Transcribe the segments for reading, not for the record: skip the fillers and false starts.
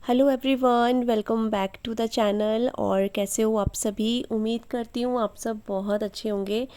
Hello everyone, welcome back to the channel. और कैसे हो आप सभी? उम्मीद करती हूँ आप सब बहुत अच्छे होंगे।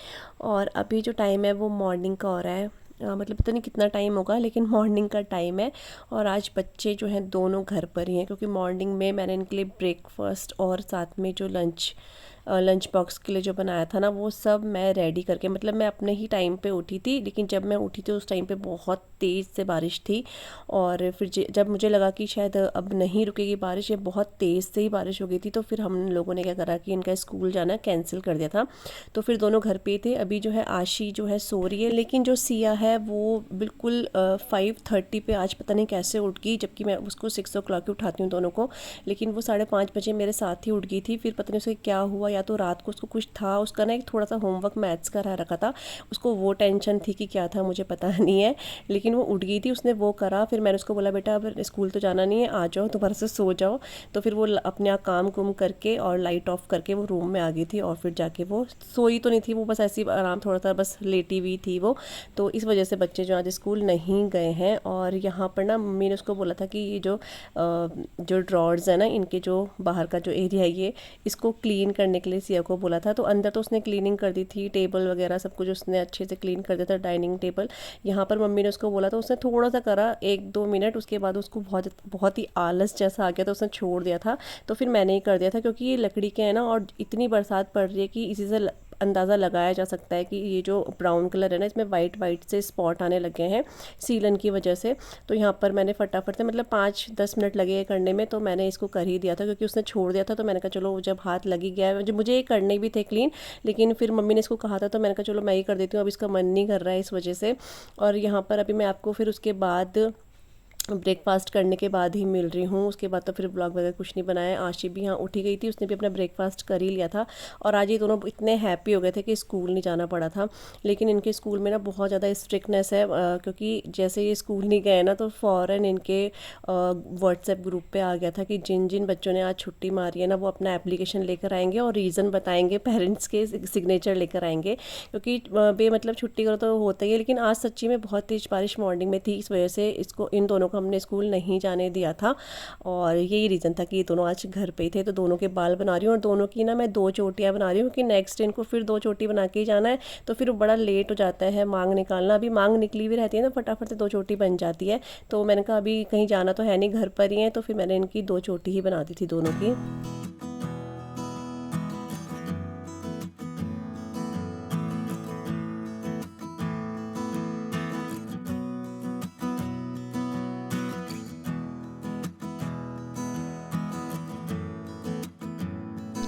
और अभी जो टाइम है वो मॉर्निंग का हो रहा है। मतलब पता नहीं कितना टाइम होगा, लेकिन मॉर्निंग का टाइम है। और आज बच्चे जो हैं दोनों घर पर ही हैं, क्योंकि मॉर्निंग में मैंने इनके लिए ब्रेकफास्ट और साथ में जो लंच बॉक्स के लिए जो बनाया था ना, वो सब मैं रेडी करके, मतलब मैं अपने ही टाइम पे उठी थी। लेकिन जब मैं उठी थी उस टाइम पे बहुत तेज़ से बारिश थी। और फिर जब मुझे लगा कि शायद अब नहीं रुकेगी बारिश, ये बहुत तेज़ से ही बारिश हो गई थी, तो फिर हम लोगों ने क्या करा कि इनका स्कूल जाना कैंसिल कर दिया था। तो फिर दोनों घर पे ही थे। अभी जो है आशी जो है सो रही है, लेकिन जो सिया है वो बिल्कुल 5:30 पे आज पता नहीं कैसे उठ गई, जबकि मैं उसको 6 o'clock ही उठाती हूँ दोनों को। लेकिन वो 5:30 बजे मेरे साथ ही उठ गई थी। फिर पता नहीं उसे क्या हुआ, या तो रात को उसको कुछ था, उसका ना एक थोड़ा सा होमवर्क मैथ्स का रह रखा था, उसको वो टेंशन थी कि क्या था मुझे पता नहीं है। लेकिन वो उठ गई थी, उसने वो करा। फिर मैंने उसको बोला बेटा अब स्कूल तो जाना नहीं है, आ जाओ दोबारा से सो जाओ। तो फिर वो अपने आप काम कुम करके और लाइट ऑफ करके वो रूम में आ गई थी। और फिर जाके वो सोई तो नहीं थी, वो बस ऐसी आराम थोड़ा सा बस लेटी हुई थी वो। तो इस वजह से बच्चे जो आज स्कूल नहीं गए हैं। और यहाँ पर ना मम्मी ने उसको बोला था कि ये जो ड्रॉर्स है ना, इनके जो बाहर का जो एरिया है, ये इसको क्लीन करने के लिए सिया को बोला था। तो अंदर तो उसने क्लीनिंग कर दी थी, टेबल वगैरह सब कुछ उसने अच्छे से क्लीन कर दिया था, डाइनिंग टेबल। यहाँ पर मम्मी ने उसको बोला तो उसने थोड़ा सा करा 1-2 मिनट, उसके बाद उसको बहुत बहुत ही आलस जैसा आ गया, तो उसने छोड़ दिया था। तो फिर मैंने ही कर दिया था, क्योंकि ये लकड़ी के हैं ना, और इतनी बरसात पड़ रही है कि इसी से अंदाज़ा लगाया जा सकता है कि ये जो ब्राउन कलर है ना, इसमें वाइट वाइट से स्पॉट आने लगे हैं सीलन की वजह से। तो यहाँ पर मैंने फटाफट से, मतलब 5-10 मिनट लगे करने में, तो मैंने इसको कर ही दिया था, क्योंकि उसने छोड़ दिया था। तो मैंने कहा चलो जब हाथ लगी गया है, जो मुझे ये करने भी थे क्लीन, लेकिन फिर मम्मी ने इसको कहा था, तो मैंने कहा चलो मैं ही कर देती हूँ, अब इसका मन नहीं कर रहा है इस वजह से। और यहाँ पर अभी मैं आपको फिर उसके बाद ब्रेकफास्ट करने के बाद ही मिल रही हूँ। उसके बाद तो फिर ब्लॉग वगैरह कुछ नहीं बनाया। आशी भी यहाँ उठी गई थी, उसने भी अपना ब्रेकफास्ट कर ही लिया था। और आज ये दोनों इतने हैप्पी हो गए थे कि स्कूल नहीं जाना पड़ा था। लेकिन इनके स्कूल में ना बहुत ज़्यादा स्ट्रिक्टनेस है, क्योंकि जैसे ये स्कूल नहीं गए ना, तो फ़ौरन इनके व्हाट्सएप ग्रुप पे आ गया था कि जिन जिन बच्चों ने आज छुट्टी मारी है ना, वो अपना एप्लीकेशन लेकर आएंगे और रीज़न बताएंगे, पेरेंट्स के सिग्नेचर लेकर आएंगे। क्योंकि बेमतलब छुट्टी करो तो होता ही है। लेकिन आज सच्ची में बहुत तेज़ बारिश मॉर्निंग में थी, इस वजह से इसको इन दोनों को हमने स्कूल नहीं जाने दिया था। और यही रीज़न था कि ये दोनों आज घर पे ही थे। तो दोनों के बाल बना रही हूँ, और दोनों की ना मैं 2 चोटियाँ बना रही हूँ, क्योंकि नेक्स्ट डे इनको फिर 2 चोटी बना के ही जाना है। तो फिर बड़ा लेट हो जाता है मांग निकालना। अभी मांग निकली हुई रहती है ना, फटाफट से 2 चोटी बन जाती है। तो मैंने कहा अभी कहीं जाना तो है नहीं, घर पर ही है, तो फिर मैंने इनकी 2 चोटी ही बना दी थी दोनों की।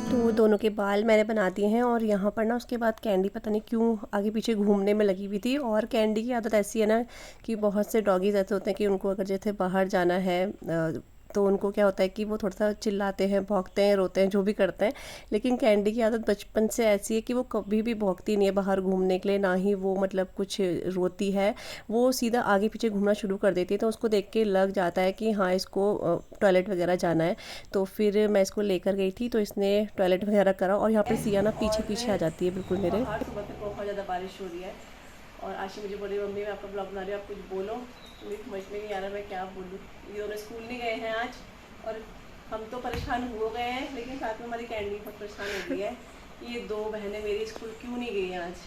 तो दोनों के बाल मैंने बना दिए हैं। और यहाँ पर ना उसके बाद कैंडी पता नहीं क्यों आगे पीछे घूमने में लगी हुई थी। और कैंडी की आदत ऐसी है ना कि बहुत से डॉगीज़ ऐसे होते हैं कि उनको अगर जैसे बाहर जाना है, तो उनको क्या होता है कि वो थोड़ा सा चिल्लाते हैं, भौंकते हैं, रोते हैं, जो भी करते हैं। लेकिन कैंडी की आदत बचपन से ऐसी है कि वो कभी भी भौंकती नहीं है बाहर घूमने के लिए, ना ही वो मतलब कुछ रोती है। वो सीधा आगे पीछे घूमना शुरू कर देती है। तो उसको देख के लग जाता है कि हाँ इसको टॉयलेट वगैरह जाना है। तो फिर मैं इसको लेकर गई थी, तो इसने टॉयलेट वगैरह करा। और यहाँ पर सिया ना पीछे पीछे आ जाती है बिल्कुल मेरे। बाहर सुबह तक बहुत ज़्यादा बारिश हो रही है। और आशी मुझे बोली मम्मी मैं आपका ब्लॉग बना रही हूँ, आप कुछ बोलो। मुझे समझ में नहीं आ रहा मैं क्या बोलूँ। ये दोनों स्कूल नहीं गए हैं आज, और हम तो परेशान हो गए हैं, लेकिन साथ में हमारी कैंडी बहुत परेशान हो गई है। ये 2 बहनें मेरी स्कूल क्यों नहीं गई हैं आज,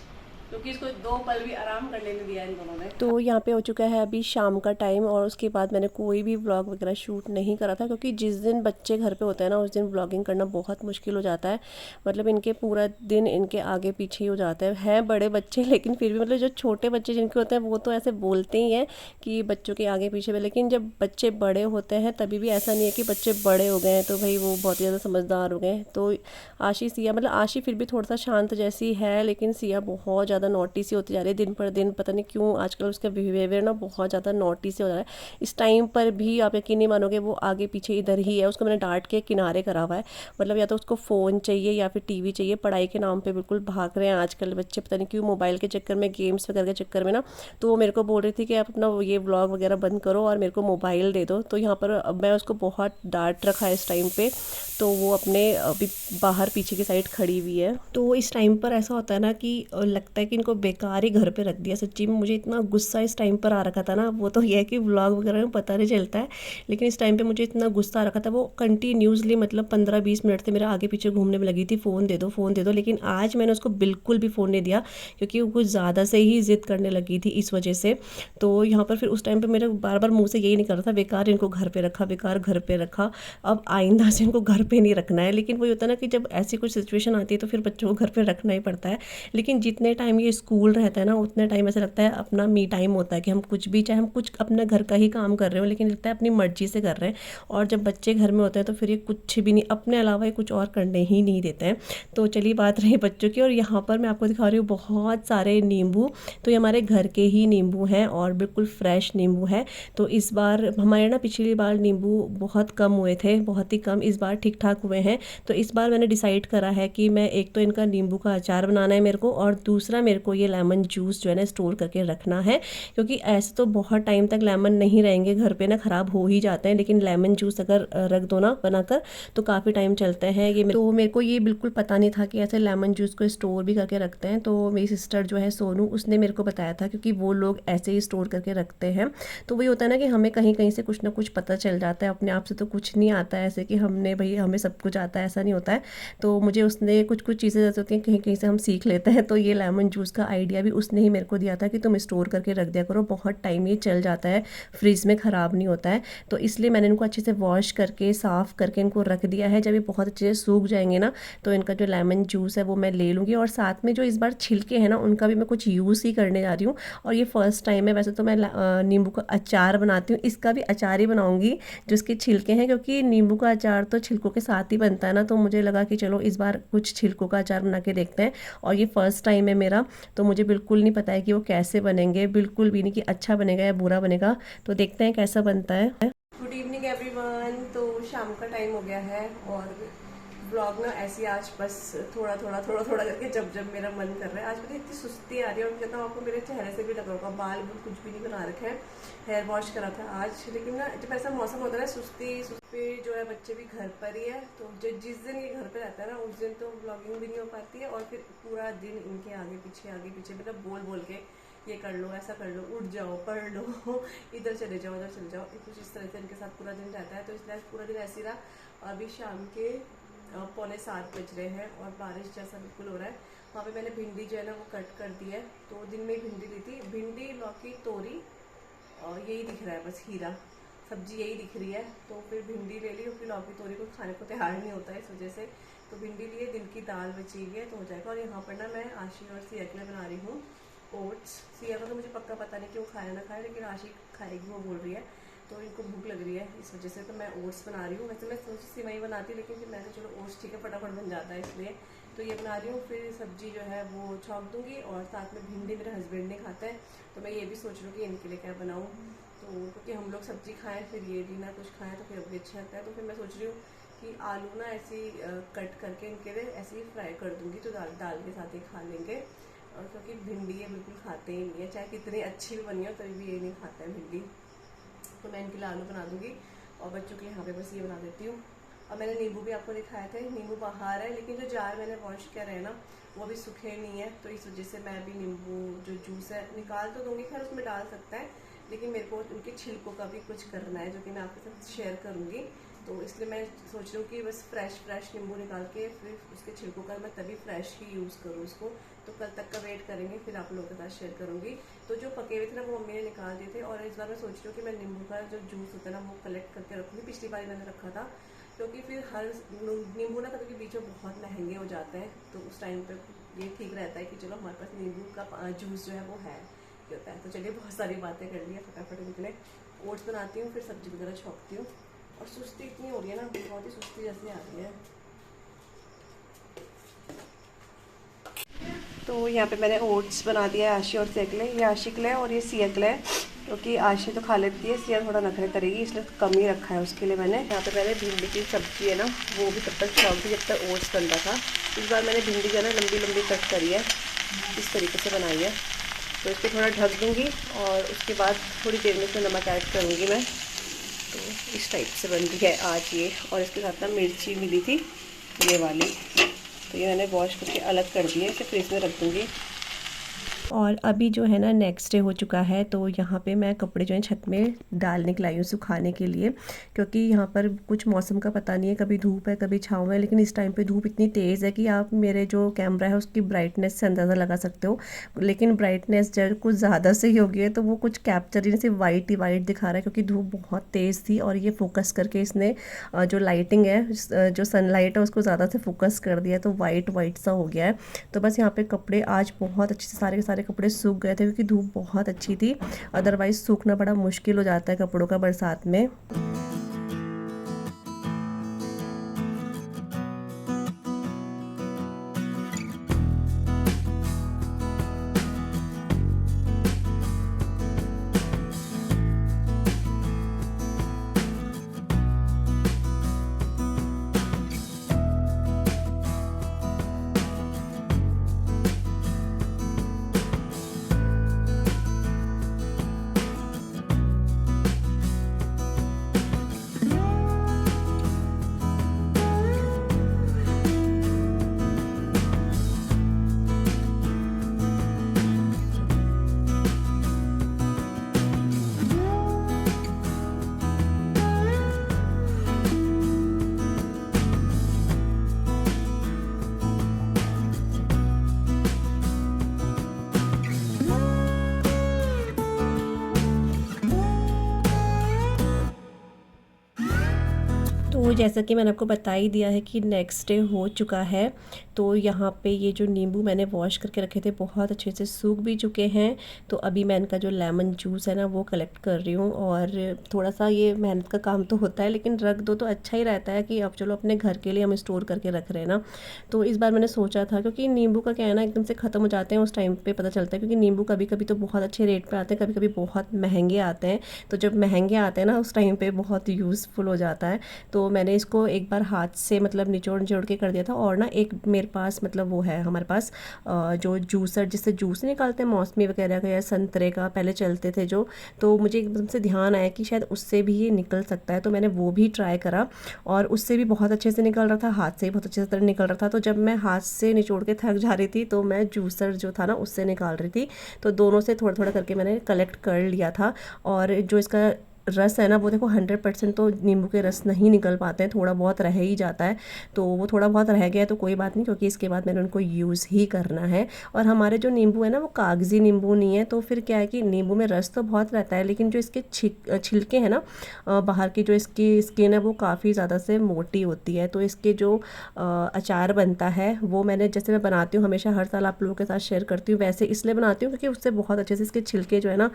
क्योंकि इसको 2 पल भी आराम करने नहीं दिया इन दोनों ने। तो यहाँ पे हो चुका है अभी शाम का टाइम, और उसके बाद मैंने कोई भी व्लॉग वगैरह शूट नहीं करा था, क्योंकि जिस दिन बच्चे घर पे होते हैं ना, उस दिन व्लॉगिंग करना बहुत मुश्किल हो जाता है। मतलब इनके पूरा दिन इनके आगे पीछे ही हो जाता है। हैं बड़े बच्चे, लेकिन फिर भी मतलब जो छोटे बच्चे जिनके होते हैं वो तो ऐसे बोलते ही हैं कि बच्चों के आगे पीछे में, लेकिन जब बच्चे बड़े होते हैं तभी भी ऐसा नहीं है कि बच्चे बड़े हो गए हैं तो भाई वो बहुत ज़्यादा समझदार हो गए हैं। तो आशी सिया, मतलब आशी फिर भी थोड़ा सा शांत जैसी है, लेकिन सिया बहुत ज़्यादा नॉटी सी होती जा रही है दिन पर दिन। पता नहीं क्यों आजकल उसका बिहेवियर ना बहुत ज़्यादा नॉटी से हो जा रहा है। इस टाइम पर भी आप यकीन नहीं मानोगे, वो आगे पीछे इधर ही है। उसको मैंने डांट के किनारे करा हुआ है। मतलब या तो उसको फ़ोन चाहिए या फिर टीवी चाहिए। पढ़ाई के नाम पे बिल्कुल भाग रहे हैं आजकल बच्चे, पता नहीं क्यों मोबाइल के चक्कर में, गेम्स वगैरह के चक्कर में ना। तो वो मेरे को बोल रही थी कि आप अपना ये व्लॉग वगैरह बंद करो और मेरे को मोबाइल दे दो। तो यहाँ पर अब मैं उसको बहुत डांट रखा है इस टाइम पे। तो वो अपने अभी बाहर पीछे की साइड खड़ी हुई है। तो इस टाइम पर ऐसा होता है ना कि लगता है कि इनको बेकार ही घर पे रख दिया। सच्ची में मुझे इतना गुस्सा इस टाइम पर आ रखा था ना, वो तो यह है कि व्लॉग वगैरह में पता नहीं चलता है, लेकिन इस टाइम पे मुझे इतना गुस्सा आ रखा था। वो कंटिन्यूसली मतलब 15-20 मिनट से मेरे आगे पीछे घूमने में लगी थी, फ़ोन दे दो फ़ोन दे दो। लेकिन आज मैंने उसको बिल्कुल भी फ़ोन नहीं दिया, क्योंकि वो कुछ ज़्यादा से ही ज़िद करने लगी थी इस वजह से। तो यहाँ पर फिर उस टाइम पर मेरा बार बार मुँह से यही निकल रहा था, बेकार इनको घर पर रखा, बेकार घर पर रखा, अब आइंदा से इनको घर पे नहीं रखना है। लेकिन वही होता है ना कि जब ऐसी कुछ सिचुएशन आती है तो फिर बच्चों को घर पे रखना ही पड़ता है। लेकिन जितने टाइम ये स्कूल रहता है ना, उतने टाइम ऐसा लगता है अपना मी टाइम होता है कि हम कुछ भी, चाहे हम कुछ अपना घर का ही काम कर रहे हो, लेकिन लगता है अपनी मर्जी से कर रहे हैं। और जब बच्चे घर में होते हैं तो फिर ये कुछ भी नहीं, अपने अलावा ये कुछ और करने ही नहीं देते हैं। तो चलिए बात रही बच्चों की, और यहाँ पर मैं आपको दिखा रही हूँ बहुत सारे नींबू। तो ये हमारे घर के ही नींबू हैं और बिल्कुल फ्रेश नींबू है। तो इस बार हमारे ना पिछली बार नींबू बहुत कम हुए थे, बहुत ही कम, इस बार ठीक ठाक हुए हैं। तो इस बार मैंने डिसाइड करा है कि मैं एक तो इनका नींबू का अचार बनाना है मेरे को, और दूसरा मेरे को ये लेमन जूस जो है ना स्टोर करके रखना है। क्योंकि ऐसे तो बहुत टाइम तक लेमन नहीं रहेंगे घर पे ना, ख़राब हो ही जाते हैं, लेकिन लेमन जूस अगर रख दो ना बनाकर तो काफ़ी टाइम चलते हैं ये। तो मेरे को ये बिल्कुल पता नहीं था कि ऐसे लेमन जूस को स्टोर भी करके रखते हैं। तो मेरी सिस्टर जो है सोनू, उसने मेरे को बताया था, क्योंकि वो लोग ऐसे ही स्टोर करके रखते हैं। तो वही होता है ना कि हमें कहीं कहीं से कुछ ना कुछ पता चल जाता है, अपने आप से तो कुछ नहीं आता है ऐसे कि हमने भाई हमें सब कुछ आता है, ऐसा नहीं होता है। तो मुझे उसने कुछ कुछ चीज़ें जैसे होती हैं कहीं कहीं से हम सीख लेते हैं। तो ये लेमन जूस का आइडिया भी उसने ही मेरे को दिया था कि तुम स्टोर करके रख दिया करो, बहुत टाइम ये चल जाता है, फ्रिज में ख़राब नहीं होता है। तो इसलिए मैंने इनको अच्छे से वॉश करके साफ़ करके इनको रख दिया है। जब ये बहुत अच्छे से सूख जाएंगे ना, तो इनका जो लेमन जूस है वो मैं ले लूँगी। और साथ में जो इस बार छिलके हैं ना, उनका भी मैं कुछ यूज़ ही करने जा रही हूँ। और ये फ़र्स्ट टाइम है, वैसे तो मैं नींबू का अचार बनाती हूँ, इसका भी अचार ही बनाऊँगी जो इसके छिलके हैं, क्योंकि नींबू का अचार तो छिलकों के साथ ही बनता है ना। तो मुझे लगा कि चलो इस बार कुछ छिलकों का अचार बना के देखते हैं। और ये फ़र्स्ट टाइम है मेरा, तो मुझे बिल्कुल नहीं पता है कि वो कैसे बनेंगे, बिल्कुल भी नहीं कि अच्छा बनेगा या बुरा बनेगा। तो देखते हैं कैसा बनता है। Good evening everyone. तो शाम का टाइम हो गया है और ब्लॉग ना ऐसी आज बस थोड़ा थोड़ा करके जब जब मेरा मन कर रहा है। आज मुझे इतनी सुस्ती आ रही है, और कहता हूँ आपको मेरे चेहरे से भी लग रहा होगा, बाल भी कुछ भी नहीं बना रखे हैं, हेयर वॉश करा था आज। लेकिन ना जब ऐसा मौसम होता है ना, सुस्ती जो है, बच्चे भी घर पर ही है, तो जिस दिन ये घर पर रहता है ना, उस दिन तो ब्लॉगिंग भी नहीं हो पाती है। और फिर पूरा दिन इनके आगे पीछे मतलब बोल के ये कर लो, ऐसा कर लो, उठ जाओ, पढ़ लो, इधर चले जाओ, उधर चले जाओ, कुछ इस तरह से इनके साथ पूरा दिन रहता है। तो इसलिए पूरा दिन ऐसे रहा। अभी शाम के 6:45 बज रहे हैं और बारिश जैसा बिल्कुल हो रहा है। वहाँ पे मैंने भिंडी जो है ना वो कट कर दी है। तो दिन में भिंडी ली थी, भिंडी, लौकी, तोरी, और यही दिख रहा है बस, हीरा सब्जी यही दिख रही है। तो फिर भिंडी ले ली, और फिर लौकी तोरी को खाने को तैयार नहीं होता है इस वजह से। तो भिंडी लिए, दिन की दाल बची हुई है तो हो जाएगा। और यहाँ पर ना मैं आशी और सिया के लिए बना रही हूँ ओट्स। सिया का तो मुझे पक्का पता नहीं कि वो खाए ना खाए, लेकिन आशी खाएगी, वो बोल रही है, तो इनको भूख लग रही है इस वजह से। तो मैं ओट्स बना रही हूँ। वैसे मैं सोची सिवई बनाती, लेकिन फिर मैंने चलो ओट्स ठीक है, फटाफट बन जाता है, इसलिए तो ये बना रही हूँ। फिर सब्जी जो है वो छौंक दूँगी, और साथ में भिंडी मेरे हस्बैंड नहीं खाते हैं, तो मैं ये भी सोच रही हूँ कि इनके लिए क्या बनाऊँ। तो क्योंकि हम लोग सब्जी खाएँ फिर ये भी ना कुछ खाएँ, तो फिर भी अच्छा लगता है। तो फिर मैं सोच रही हूँ कि आलू ना ऐसे कट करके इनके लिए ऐसे ही फ्राई कर दूँगी, तो दाल के साथ ही खा लेंगे। और क्योंकि भिंडी ये बिल्कुल खाते ही नहीं है, चाहे कितनी अच्छी भी बनी हो तभी भी ये नहीं खाता है भिंडी। तो मैं इनके लिए आलू बना दूँगी, और बच्चों के लिए यहाँ पे बस ये बना देती हूँ। और मैंने नींबू भी आपको दिखाए थे, नींबू बाहर है, लेकिन जो जार मैंने वॉश किया है ना, वो अभी सूखे नहीं है। तो इस वजह से मैं अभी नींबू जो जूस है निकाल तो दूँगी, खैर उसमें डाल सकता है, लेकिन मेरे को उनके छिलकों का भी कुछ करना है, जो कि मैं आपके साथ शेयर करूँगी। तो इसलिए मैं सोच रही हूँ कि बस फ्रेश नींबू निकाल के फिर उसके छिलकों का मैं तभी फ्रेश ही यूज़ करूँ उसको। तो कल तक का वेट करेंगे, फिर आप लोगों के साथ शेयर करूँगी। तो जो पके हुए थे ना वो मम्मी ने निकाल दिए थे, और इस बार मैं सोच रही हूँ कि मैं नींबू का जो जूस होता है ना वो कलेक्ट करके रखूँगी। पिछली बार मैंने रखा था, क्योंकि फिर हर नींबू ना कभी बीच में बहुत महंगे हो जाते हैं, तो उस टाइम पर ये ठीक रहता है कि चलो हमारे पास नींबू का जूस जो है वो है होता है। तो चलिए बहुत सारी बातें कर ली है, फटाफट निकले। ओट्स बनाती हूँ, फिर सब्जी वगैरह छौंकती हूँ। और सुस्ती इतनी हो रही है ना, बहुत ही सुस्ती जैसी आ रही है। तो यहाँ पे मैंने ओट्स बना दिया है आशी और सिया के लिए। ये आशी के लिए और ये सिया के लिए, क्योंकि आशी तो खा लेती है, सिया थोड़ा नखरे करेगी, इसलिए कम ही रखा है उसके लिए मैंने। यहाँ पे मैंने भिंडी की सब्जी है ना वो भी तब तक छौंक दी जब तक ओट्स बन रहा था। इस बार मैंने भिंडी जो है ना लंबी लंबी कट करी है, इस तरीके से बनाई है। तो इसको थोड़ा ढक दूँगी, और उसके बाद थोड़ी देर में इसमें नमक ऐड करूँगी मैं। तो इस टाइप से बन रही है आज ये। और इसके साथ ना मिर्ची मिली थी ये वाली, तो ये मैंने वॉश करके अलग कर दी है, इसे फ्रिज में रख दूँगी। और अभी जो है ना नेक्स्ट डे हो चुका है, तो यहाँ पे मैं कपड़े जो है छत में डालने के लाई हूँ सुखाने के लिए, क्योंकि यहाँ पर कुछ मौसम का पता नहीं है, कभी धूप है कभी छाँव है। लेकिन इस टाइम पे धूप इतनी तेज़ है कि आप मेरे जो कैमरा है उसकी ब्राइटनेस से अंदाज़ा लगा सकते हो। लेकिन ब्राइटनेस जब कुछ ज़्यादा से ही हो गई है तो वो कुछ कैप्चर ही नहीं, सिर्फ वाइट ही वाइट दिखा रहा है, क्योंकि धूप बहुत तेज़ थी और ये फोकस करके इसने जो लाइटिंग है, जो सनलाइट है उसको ज़्यादा से फोकस कर दिया, तो वाइट वाइट सा हो गया है। तो बस यहाँ पे कपड़े आज बहुत अच्छे से सारे के सारे कपड़े सूख गए थे, क्योंकि धूप बहुत अच्छी थी। अदरवाइज़ सूखना बड़ा मुश्किल हो जाता है कपड़ों का बरसात में। तो जैसा कि मैंने आपको बता ही दिया है कि नेक्स्ट डे हो चुका है। तो यहाँ पे ये जो नींबू मैंने वॉश करके रखे थे बहुत अच्छे से सूख भी चुके हैं। तो अभी मैं इनका जो लेमन जूस है ना वो कलेक्ट कर रही हूँ। और थोड़ा सा ये मेहनत का काम तो होता है, लेकिन रख दो तो अच्छा ही रहता है कि अब चलो अपने घर के लिए हम स्टोर करके रख रहे हैं ना। तो इस बार मैंने सोचा था, क्योंकि नींबू का क्या है ना, एकदम से ख़त्म हो जाते हैं उस टाइम पर पता चलता है, क्योंकि नींबू कभी कभी तो बहुत अच्छे रेट पर आते हैं, कभी कभी बहुत महंगे आते हैं। तो जब महंगे आते हैं ना उस टाइम पर बहुत यूज़फुल हो जाता है। तो मैंने इसको एक बार हाथ से मतलब निचोड़ निचोड़ के कर दिया था। और ना एक मेरे पास मतलब वो है हमारे पास जो जूसर जिससे जूस निकालते हैं मौसमी वगैरह का या संतरे का, पहले चलते थे जो। तो मुझे एकदम से ध्यान आया कि शायद उससे भी ये निकल सकता है, तो मैंने वो भी ट्राई करा और उससे भी बहुत अच्छे से निकल रहा था, हाथ से भी बहुत अच्छे से निकल रहा था। तो जब मैं हाथ से निचोड़ के थक जा रही थी तो मैं जूसर जो था ना उससे निकाल रही थी। तो दोनों से थोड़ा थोड़ा करके मैंने कलेक्ट कर लिया था। और जो इसका रस है ना वो देखो 100% तो नींबू के रस नहीं निकल पाते हैं, थोड़ा बहुत रह ही जाता है। तो वो थोड़ा बहुत रह गया तो कोई बात नहीं, क्योंकि इसके बाद मैंने उनको यूज़ ही करना है। और हमारे जो नींबू है ना वो कागज़ी नींबू नहीं है, तो फिर क्या है कि नींबू में रस तो बहुत रहता है, लेकिन जो इसके छिलके हैं ना, बाहर की जो इसकी स्किन है वो काफ़ी ज़्यादा से मोटी होती है। तो इसके जो अचार बनता है वो मैंने जैसे मैं बनाती हूँ हमेशा, हर साल आप लोगों के साथ शेयर करती हूँ, वैसे इसलिए बनाती हूँ क्योंकि उससे बहुत अच्छे से इसके छिलके जो है ना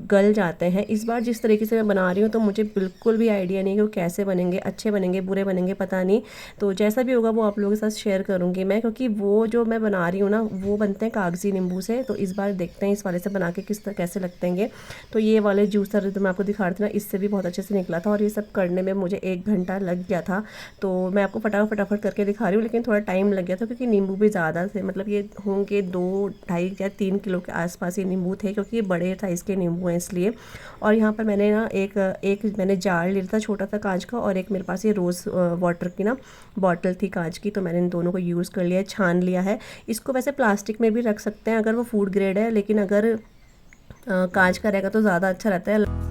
गल जाते हैं। इस बार जिस तरीके से मैं बना रही हूँ तो मुझे बिल्कुल भी आइडिया नहीं कि वो कैसे बनेंगे, अच्छे बनेंगे बुरे बनेंगे पता नहीं। तो जैसा भी होगा वो आप लोगों के साथ शेयर करूँगी मैं, क्योंकि वो जो मैं बना रही हूँ ना वो बनते हैं कागज़ी नींबू से। तो इस बार देखते हैं इस वाले से बना के किस तरह कैसे लगते हैं। तो ये वाले जूसर जो मैं आपको दिखा रही थी ना, इससे भी बहुत अच्छे से निकला था और ये सब करने में मुझे 1 घंटा लग गया था। तो मैं आपको फटाफट करके दिखा रही हूँ, लेकिन थोड़ा टाइम लग गया था क्योंकि नींबू भी ज़्यादा थे, मतलब ये होंगे 2-2.5 या 3 किलो के आसपास ये नींबू थे, क्योंकि ये बड़े साइज़ के नींबू हैं इसलिए। और यहाँ पर मैंने ना एक मैंने जार लिया था छोटा सा कांच का, और एक मेरे पास ये रोज़ वाटर की ना बॉटल थी कांच की। तो मैंने इन दोनों को यूज़ कर लिया, छान लिया है। इसको वैसे प्लास्टिक में भी रख सकते हैं अगर वो फूड ग्रेड है, लेकिन अगर कांच का रहेगा तो ज़्यादा अच्छा रहता है।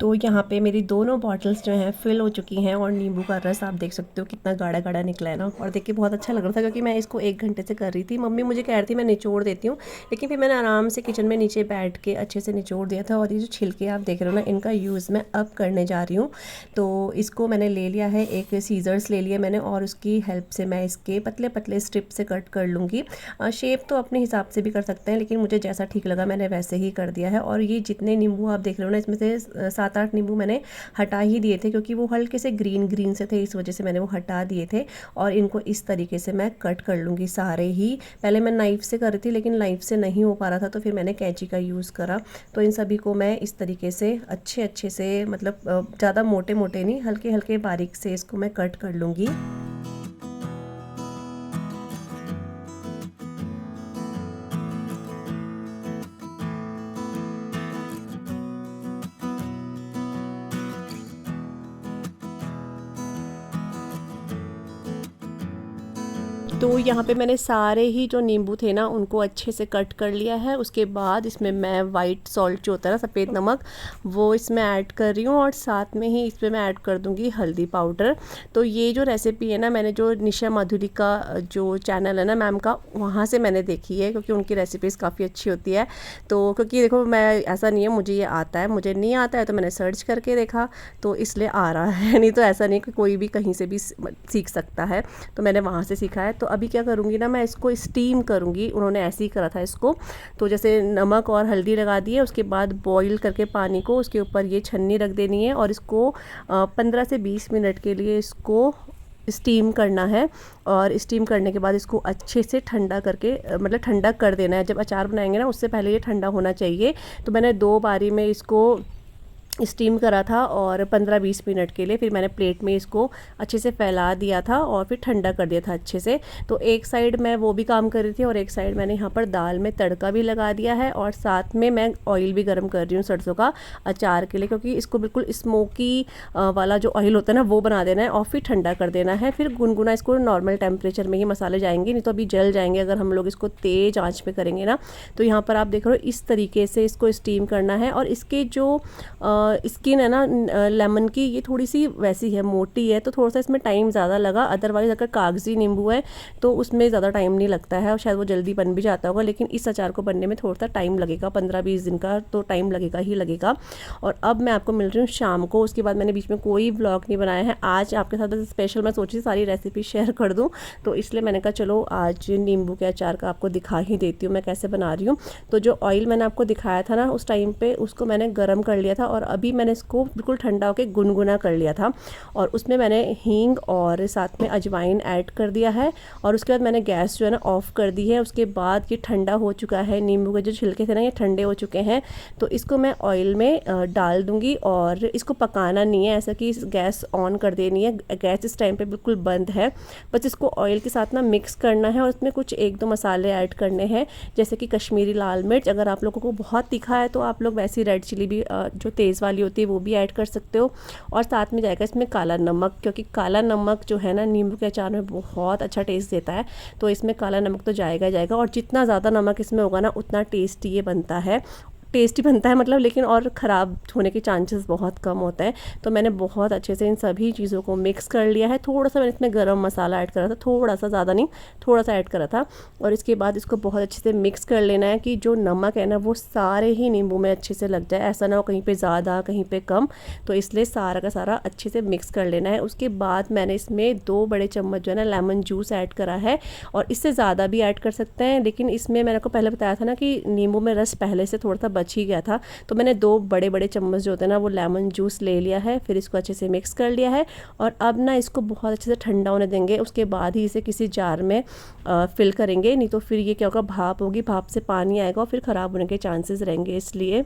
तो यहाँ पे मेरी दोनों बॉटल्स जो हैं फिल हो चुकी हैं और नींबू का रस आप देख सकते हो कितना गाढ़ा गाढ़ा निकला है ना। और देख के बहुत अच्छा लग रहा था क्योंकि मैं इसको 1 घंटे से कर रही थी। मम्मी मुझे कह रही थी मैं निचोड़ देती हूँ, लेकिन फिर मैंने आराम से किचन में नीचे बैठ के अच्छे से निचोड़ दिया था। और ये जो छिलके आप देख रहे हो ना, इनका यूज़ मैं अब करने जा रही हूँ। तो इसको मैंने ले लिया है, एक सीजर्स ले लिया मैंने, और उसकी हेल्प से मैं इसके पतले पतले स्ट्रिप से कट कर लूँगी। शेप तो अपने हिसाब से भी कर सकते हैं, लेकिन मुझे जैसा ठीक लगा मैंने वैसे ही कर दिया है। और ये जितने नींबू आप देख रहे हो ना, इसमें से 7-8 नींबू मैंने हटा ही दिए थे क्योंकि वो हल्के से ग्रीन ग्रीन से थे, इस वजह से मैंने वो हटा दिए थे। और इनको इस तरीके से मैं कट कर लूँगी सारे ही। पहले मैं नाइफ़ से कर रही थी, लेकिन नाइफ़ से नहीं हो पा रहा था, तो फिर मैंने कैंची का यूज़ करा। तो इन सभी को मैं इस तरीके से अच्छे से, मतलब ज़्यादा मोटे मोटे नहीं, हल्के हल्के बारीक से इसको मैं कट कर लूँगी। तो यहाँ पे मैंने सारे ही जो नींबू थे ना उनको अच्छे से कट कर लिया है। उसके बाद इसमें मैं वाइट सॉल्ट जो होता है ना, सफ़ेद नमक, वो इसमें ऐड कर रही हूँ। और साथ में ही इसमें मैं ऐड कर दूँगी हल्दी पाउडर। तो ये जो रेसिपी है ना, मैंने जो निशा माधुरी का जो चैनल है ना मैम का, वहाँ से मैंने देखी है क्योंकि उनकी रेसिपीज़ काफ़ी अच्छी होती है। तो क्योंकि देखो, मैं ऐसा नहीं है मुझे ये आता है, मुझे नहीं आता है तो मैंने सर्च करके देखा तो इसलिए आ रहा है, नहीं तो ऐसा नहीं कि कोई भी कहीं से भी सीख सकता है। तो मैंने वहाँ से सीखा है। तो अभी क्या करूँगी ना, मैं इसको स्टीम करूँगी। उन्होंने ऐसे ही करा था इसको। तो जैसे नमक और हल्दी लगा दिए, उसके बाद बॉईल करके पानी को उसके ऊपर ये छन्नी रख देनी है और इसको 15 से 20 मिनट के लिए इसको स्टीम करना है। और स्टीम करने के बाद इसको अच्छे से ठंडा करके, मतलब ठंडा कर देना है। जब अचार बनाएंगे ना, उससे पहले ये ठंडा होना चाहिए। तो मैंने 2 बारी में इसको स्टीम करा था और 15-20 मिनट के लिए। फिर मैंने प्लेट में इसको अच्छे से फैला दिया था और फिर ठंडा कर दिया था अच्छे से। तो एक साइड मैं वो भी काम कर रही थी और एक साइड मैंने यहाँ पर दाल में तड़का भी लगा दिया है। और साथ में मैं ऑयल भी गर्म कर रही हूँ सरसों का अचार के लिए, क्योंकि इसको बिल्कुल स्मोकी वाला जो ऑयल होता है ना, वो बना देना है और फिर ठंडा कर देना है। फिर गुनगुना इसको नॉर्मल टेम्परेचर में ही मसाले जाएंगे, नहीं तो अभी जल जाएंगे अगर हम लोग इसको तेज़ आँच पे करेंगे ना। तो यहाँ पर आप देख रहे हो इस तरीके से इसको स्टीम करना है। और इसके जो स्किन है ना लेमन की, ये थोड़ी सी वैसी है, मोटी है, तो थोड़ा सा इसमें टाइम ज़्यादा लगा। अदरवाइज़ अगर कागजी नींबू है तो उसमें ज़्यादा टाइम नहीं लगता है और शायद वो जल्दी बन भी जाता होगा। लेकिन इस अचार को बनने में थोड़ा सा टाइम लगेगा, 15-20 दिन का तो टाइम लगेगा ही लगेगा। और अब मैं आपको मिल रही हूँ शाम को। उसके बाद मैंने बीच में कोई व्लॉग नहीं बनाया है। आज आपके साथ स्पेशल मैं सोची सारी रेसिपी शेयर कर दूँ, तो इसलिए मैंने कहा चलो आज नींबू के अचार का आपको दिखा ही देती हूँ मैं कैसे बना रही हूँ। तो जो ऑयल मैंने आपको दिखाया था ना उस टाइम पे, उसको मैंने गर्म कर लिया था और अभी मैंने इसको बिल्कुल ठंडा होकर गुनगुना कर लिया था। और उसमें मैंने हींग और साथ में अजवाइन ऐड कर दिया है। और उसके बाद मैंने गैस जो है ना ऑफ़ कर दी है। उसके बाद ये ठंडा हो चुका है, नींबू के जो छिलके थे ना ये ठंडे हो चुके हैं। तो इसको मैं ऑयल में डाल दूँगी और इसको पकाना नहीं है, ऐसा कि गैस ऑन कर देनी है। गैस इस टाइम पे बिल्कुल बंद है। बस इसको ऑयल के साथ ना मिक्स करना है और उसमें कुछ 1-2 मसाले ऐड करने हैं, जैसे कि कश्मीरी लाल मिर्च। अगर आप लोगों को बहुत तीखा है तो आप लोग वैसी रेड चिली भी जो तेज़ वाली होती है वो भी ऐड कर सकते हो। और साथ में जाएगा इसमें काला नमक, क्योंकि काला नमक जो है ना नींबू के अचार में बहुत अच्छा टेस्ट देता है। तो इसमें काला नमक तो जाएगा जाएगा। और जितना ज़्यादा नमक इसमें होगा ना उतना टेस्टी ये बनता है, टेस्टी बनता है मतलब, लेकिन और ख़राब होने के चांसेस बहुत कम होते हैं। तो मैंने बहुत अच्छे से इन सभी चीज़ों को मिक्स कर लिया है। थोड़ा सा मैंने इसमें गरम मसाला ऐड करा था, थोड़ा सा, ज़्यादा नहीं, थोड़ा सा ऐड करा था। और इसके बाद इसको बहुत अच्छे से मिक्स कर लेना है कि जो नमक है ना वो सारे ही नींबू में अच्छे से लग जाए, ऐसा ना हो कहीं पे ज़्यादा कहीं पे कम। तो इसलिए सारा का सारा अच्छे से मिक्स कर लेना है। उसके बाद मैंने इसमें 2 बड़े चम्मच जो है ना लेमन जूस ऐड करा है, और इससे ज़्यादा भी ऐड कर सकते हैं। लेकिन इसमें मैंने आपको पहले बताया था ना कि नींबू में रस पहले से थोड़ा सा बच ही गया था, तो मैंने 2 बड़े बड़े चम्मच जो होते हैं ना वो लेमन जूस ले लिया है। फिर इसको अच्छे से मिक्स कर लिया है और अब ना इसको बहुत अच्छे से ठंडा होने देंगे। उसके बाद ही इसे किसी जार में फिल करेंगे, नहीं तो फिर ये क्या होगा, भाप होगी, भाप से पानी आएगा और फिर ख़राब होने के चांसेस रहेंगे, इसलिए।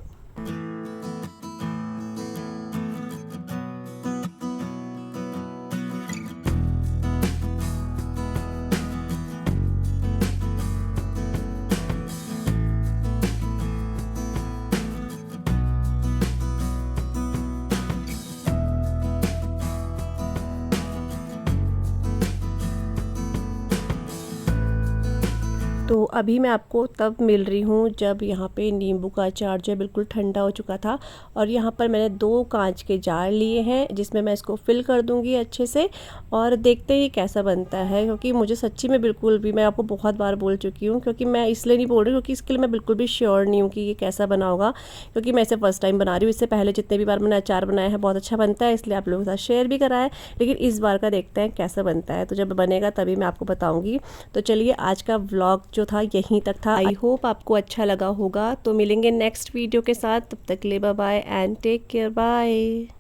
तो अभी मैं आपको तब मिल रही हूँ जब यहाँ पे नींबू का अचार जो है बिल्कुल ठंडा हो चुका था। और यहाँ पर मैंने 2 कांच के जार लिए हैं जिसमें मैं इसको फिल कर दूँगी अच्छे से और देखते ही कैसा बनता है। क्योंकि मुझे सच्ची में बिल्कुल भी, मैं आपको बहुत बार बोल चुकी हूँ, क्योंकि मैं इसलिए नहीं बोल रही क्योंकि इसके लिए मैं बिल्कुल भी श्योर नहीं हूँ कि ये कैसा बना होगा, क्योंकि मैं इसे फ़र्स्ट टाइम बना रही हूँ। इससे पहले जितने भी बार मैंने अचार बनाया है बहुत अच्छा बनता है, इसलिए आप लोगों के साथ शेयर भी करा है। लेकिन इस बार का देखते हैं कैसा बनता है, तो जब बनेगा तभी मैं आपको बताऊँगी। तो चलिए, आज का व्लॉग जो था यहीं तक था। आई होप आपको अच्छा लगा होगा। तो मिलेंगे नेक्स्ट वीडियो के साथ, तब तक के लिए bye bye and take care, bye.